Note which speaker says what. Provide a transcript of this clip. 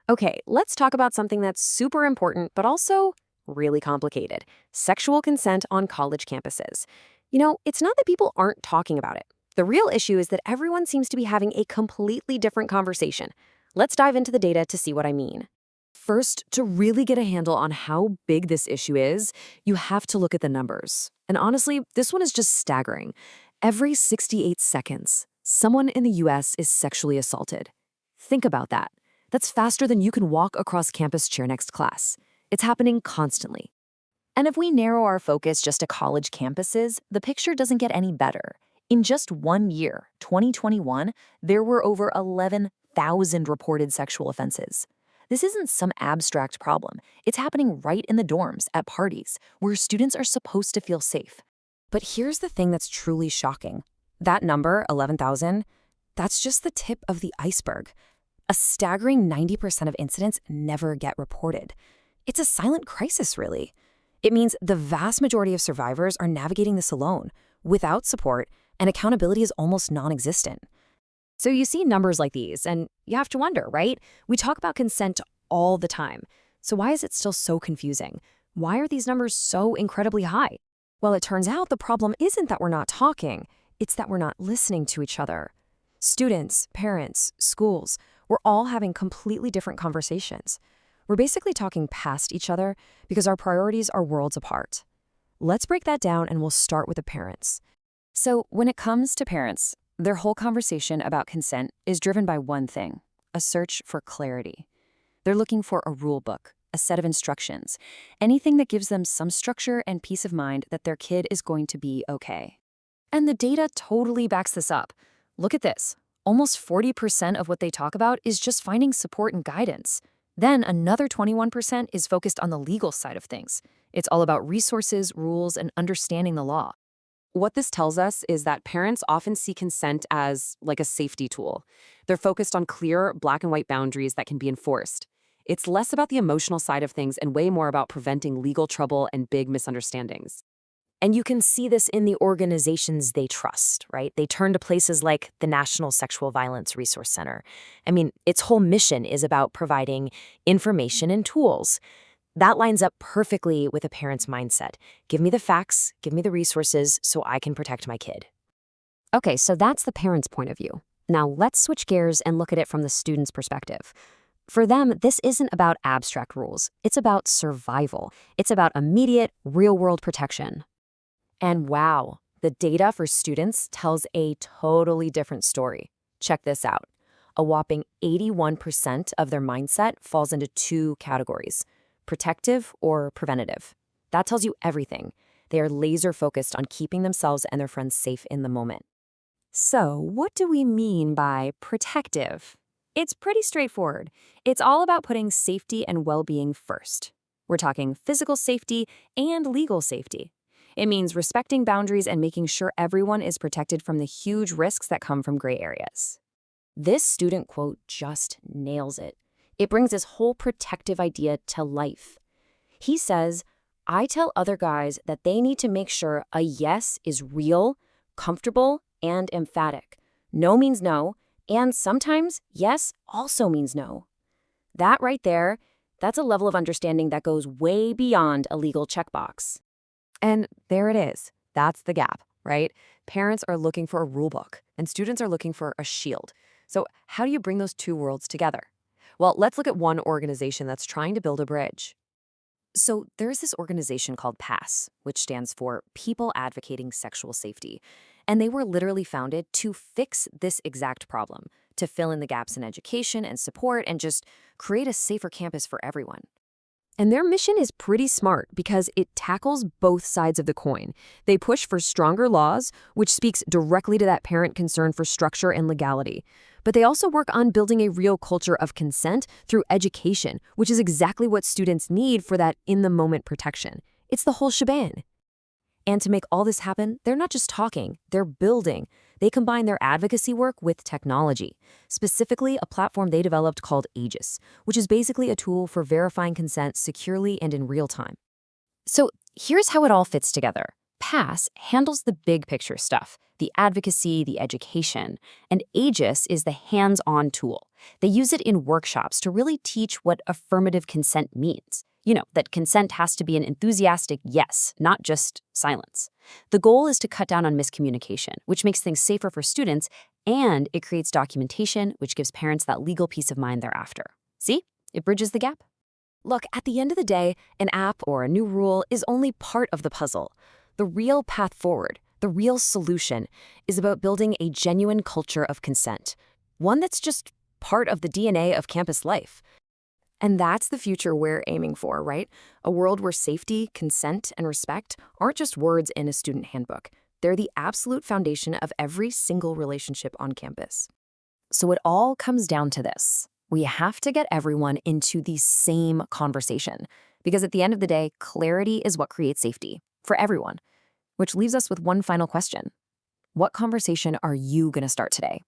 Speaker 1: Okay, let's talk about something that's super important, but also really complicated: sexual consent on college campuses. It's not that people aren't talking about it. The real issue is that everyone seems to be having a completely different conversation. Let's dive into the data to see what I mean. First, to really get a handle on how big this issue is, you have to look at the numbers. And honestly, this one is just staggering. Every 68 seconds, someone in the US is sexually assaulted. Think about that. That's faster than you can walk across campus chair next class. It's happening constantly.
Speaker 2: And if we narrow our focus just to college campuses, the picture doesn't get any better. In just 1 year, 2021, there were over 11,000 reported sexual offenses. This isn't some abstract problem. It's happening right in the dorms, at parties, where students are supposed to feel safe.
Speaker 1: But here's the thing that's truly shocking. That number, 11,000, that's just the tip of the iceberg. A staggering 90% of incidents never get reported. It's a silent crisis, really. It means the vast majority of survivors are navigating this alone, without support, and accountability is almost non-existent. So you see numbers like these, and you have to wonder, right? We talk about consent all the time. So why is it still so confusing? Why are these numbers so incredibly high? Well, it turns out the problem isn't that we're not talking, it's that we're not listening to each other. Students, parents, schools, we're all having completely different conversations. We're basically talking past each other because our priorities are worlds apart. Let's break that down, and we'll start with the parents. So when it comes to parents, their whole conversation about consent is driven by one thing: a search for clarity. They're looking for a rule book, a set of instructions, anything that gives them some structure and peace of mind that their kid is going to be okay. And the data totally backs this up. Look at this. Almost 40% of what they talk about is just finding support and guidance. Then another 21% is focused on the legal side of things. It's all about resources, rules, and understanding the law. What this tells us is that parents often see consent as like a safety tool. They're focused on clear, black and white boundaries that can be enforced. It's less about the emotional side of things and way more about preventing legal trouble and big misunderstandings. And you can see this in the organizations they trust, right? They turn to places like the National Sexual Violence Resource Center. I mean, its whole mission is about providing information and tools. That lines up perfectly with a parent's mindset. Give me the facts, give me the resources so I can protect my kid. Okay, so that's the parent's point of view. Now let's switch gears and look at it from the student's perspective. For them, this isn't about abstract rules. It's about survival. It's about immediate, real-world protection. And wow, the data for students tells a totally different story. Check this out. A whopping 81% of their mindset falls into two categories: protective or preventative. That tells you everything. They are laser focused on keeping themselves and their friends safe in the moment. So, what do we mean by protective? It's pretty straightforward. It's all about putting safety and well-being first. We're talking physical safety and legal safety. It means respecting boundaries and making sure everyone is protected from the huge risks that come from gray areas. This student quote just nails it. It brings this whole protective idea to life. He says, "I tell other guys that they need to make sure a yes is real, comfortable, and emphatic. No means no, and sometimes yes also means no." That right there, that's a level of understanding that goes way beyond a legal checkbox. And there it is. That's the gap, right? Parents are looking for a rule book, and students are looking for a shield. So how do you bring those two worlds together? Well, let's look at one organization that's trying to build a bridge. So there's this organization called PASS, which stands for People Advocating Sexual Safety. And they were literally founded to fix this exact problem, to fill in the gaps in education and support and just create a safer campus for everyone. And their mission is pretty smart because it tackles both sides of the coin. They push for stronger laws, which speaks directly to that parent concern for structure and legality. But they also work on building a real culture of consent through education, which is exactly what students need for that in-the-moment protection. It's the whole shebang. And to make all this happen, they're not just talking, they're building. They combine their advocacy work with technology, specifically a platform they developed called Aegis, which is basically a tool for verifying consent securely and in real time. So here's how it all fits together.
Speaker 3: PASS handles the big picture stuff, the advocacy, the education, and AEGIS is the hands-on tool. They use it in workshops to really teach what affirmative consent means. That consent has to be an enthusiastic yes, not just silence. The goal is to cut down on miscommunication, which makes things safer for students, and it creates documentation, which gives parents that legal peace of mind thereafter. See? It bridges the gap.
Speaker 1: Look, at the end of the day, an app or a new rule is only part of the puzzle. The real path forward, the real solution, is about building a genuine culture of consent, one that's just part of the DNA of campus life. And that's the future we're aiming for, right? A world where safety, consent, and respect aren't just words in a student handbook. They're the absolute foundation of every single relationship on campus.
Speaker 2: So it all comes down to this. We have to get everyone into the same conversation, because at the end of the day, clarity is what creates safety for everyone. Which leaves us with one final question. What conversation are you going to start today?